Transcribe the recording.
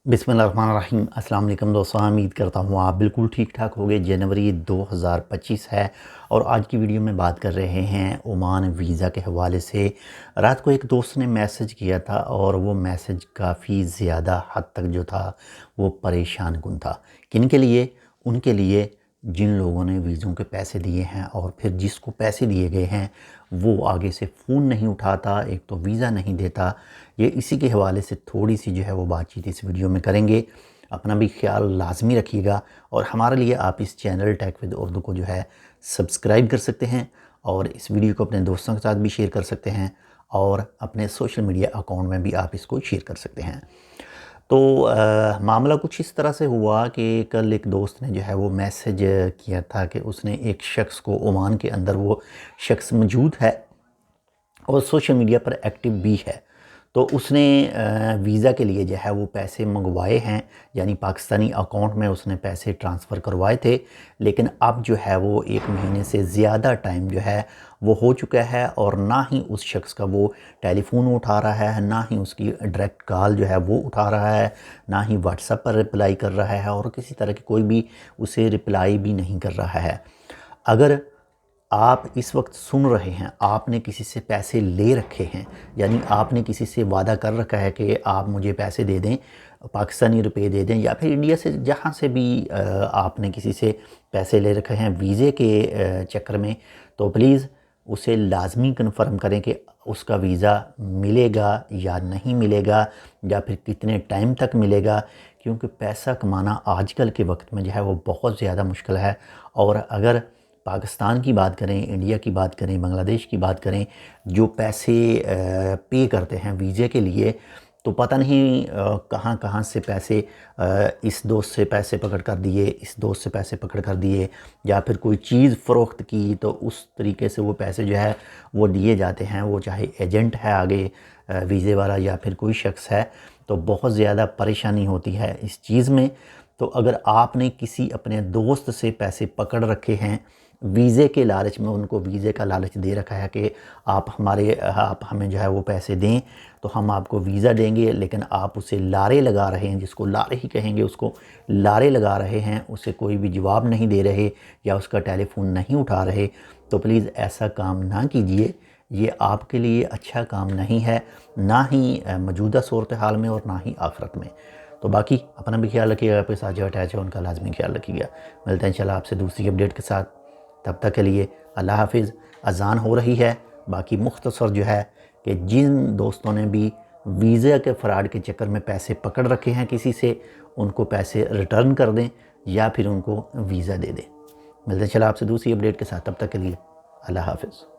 बिस्मिल्लाहिर्रहमानिर्रहीम। अस्सलाम वालेकुम दोस्तों, उम्मीद करता हूँ आप बिल्कुल ठीक ठाक होंगे। जनवरी 2025 है और आज की वीडियो में बात कर रहे हैं ओमान वीज़ा के हवाले से। रात को एक दोस्त ने मैसेज किया था और वो मैसेज काफ़ी ज़्यादा हद तक जो था वो परेशान कुन था। किन के लिए? उनके लिए जिन लोगों ने वीज़ों के पैसे दिए हैं और फिर जिसको पैसे दिए गए हैं वो आगे से फ़ोन नहीं उठाता, एक तो वीज़ा नहीं देता। ये इसी के हवाले से थोड़ी सी जो है वो बातचीत इस वीडियो में करेंगे। अपना भी ख्याल लाजमी रखिएगा और हमारे लिए आप इस चैनल टेक विद उर्दू को जो है सब्सक्राइब कर सकते हैं और इस वीडियो को अपने दोस्तों के साथ भी शेयर कर सकते हैं और अपने सोशल मीडिया अकाउंट में भी आप इसको शेयर कर सकते हैं। तो मामला कुछ इस तरह से हुआ कि कल एक दोस्त ने जो है वो मैसेज किया था कि उसने एक शख्स को, ओमान के अंदर वो शख्स मौजूद है और सोशल मीडिया पर एक्टिव भी है, तो उसने वीज़ा के लिए जो है वो पैसे मंगवाए हैं, यानी पाकिस्तानी अकाउंट में उसने पैसे ट्रांसफ़र करवाए थे। लेकिन अब जो है वो 1 महीने से ज़्यादा टाइम जो है वो हो चुका है और ना ही उस शख्स का वो टेलीफ़ोन उठा रहा है, ना ही उसकी डायरेक्ट कॉल जो है वो उठा रहा है, ना ही व्हाट्सएप पर रिप्लाई कर रहा है और किसी तरह की कोई भी उसे रिप्लाई भी नहीं कर रहा है। अगर आप इस वक्त सुन रहे हैं, आपने किसी से पैसे ले रखे हैं, यानी आपने किसी से वादा कर रखा है कि आप मुझे पैसे दे दें, पाकिस्तानी रुपए दे दें, या फिर इंडिया से जहाँ से भी आपने किसी से पैसे ले रखे हैं वीज़े के चक्कर में, तो प्लीज़ उसे लाजमी कन्फर्म करें कि उसका वीज़ा मिलेगा या नहीं मिलेगा या फिर कितने टाइम तक मिलेगा, क्योंकि पैसा कमाना आजकल के वक्त में जो है वो बहुत ज़्यादा मुश्किल है। और अगर पाकिस्तान की बात करें, इंडिया की बात करें, बांग्लादेश की बात करें, जो पैसे पे करते हैं वीज़े के लिए, तो पता नहीं कहाँ कहाँ से पैसे, इस दोस्त से पैसे पकड़ कर दिए, इस दोस्त से पैसे पकड़ कर दिए, या फिर कोई चीज़ फ़रोख्त की तो उस तरीके से वो पैसे जो है वो दिए जाते हैं। वो चाहे एजेंट है आगे वीज़े वाला या फिर कोई शख्स है, तो बहुत ज़्यादा परेशानी होती है इस चीज़ में। तो अगर आपने किसी अपने दोस्त से पैसे पकड़ रखे हैं वीज़े के लालच में, उनको वीज़े का लालच दे रखा है कि आप हमें जो है वो पैसे दें तो हम आपको वीज़ा देंगे, लेकिन आप उसे लारे लगा रहे हैं, जिसको लारे ही कहेंगे, उसको लारे लगा रहे हैं, उसे कोई भी जवाब नहीं दे रहे या उसका टेलीफ़ोन नहीं उठा रहे, तो प्लीज़ ऐसा काम ना कीजिए। ये आपके लिए अच्छा काम नहीं है, ना ही मौजूदा सूरत हाल में और ना ही आखिरत में। तो बाकी अपना भी ख्याल रखिएगा, आपके साथ जो अटैच है उनका लाजमी ख्याल रखिएगा। मिलते हैं इंशाल्लाह आपसे दूसरी अपडेट के साथ, तब तक के लिए अल्लाह हाफिज़। अज़ान हो रही है। बाकी मुख्तसर जो है कि जिन दोस्तों ने भी वीज़ा के फ़्रॉड के चक्कर में पैसे पकड़ रखे हैं किसी से, उनको पैसे रिटर्न कर दें या फिर उनको वीज़ा दे दें। मिलते हैं इंशाल्लाह आपसे दूसरी अपडेट के साथ, तब तक के लिए अल्लाह हाफिज़।